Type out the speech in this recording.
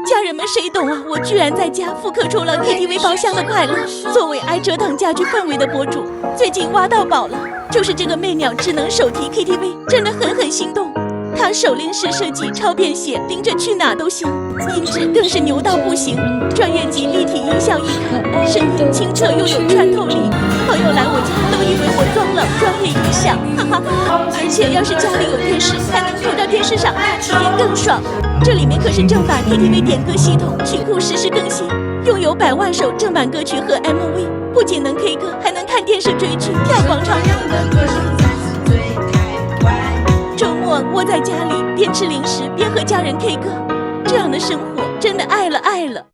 家人们谁懂啊？我居然在家复刻出了 KTV 包厢的快乐。作为爱折腾家居氛围的博主，最近挖到宝了，就是这个魅鸟智能手提 KTV， 真的很心动。它手拎式设计超便携，拎着去哪都行，音质更是牛到不行，专业级立体音效一卡，声音清澈又有穿透力。朋友来我家都以为我装了专业音响，哈哈！而且要是家里有电视，还能投到电视上，体验更爽。这里面可是正版 KTV 点歌系统，曲库实时更新，拥有100万首正版歌曲和 MV， 不仅能 K 歌，还能看电视追剧、跳广场舞。周末窝在家里，边吃零食边和家人 K 歌，这样的生活真的爱了。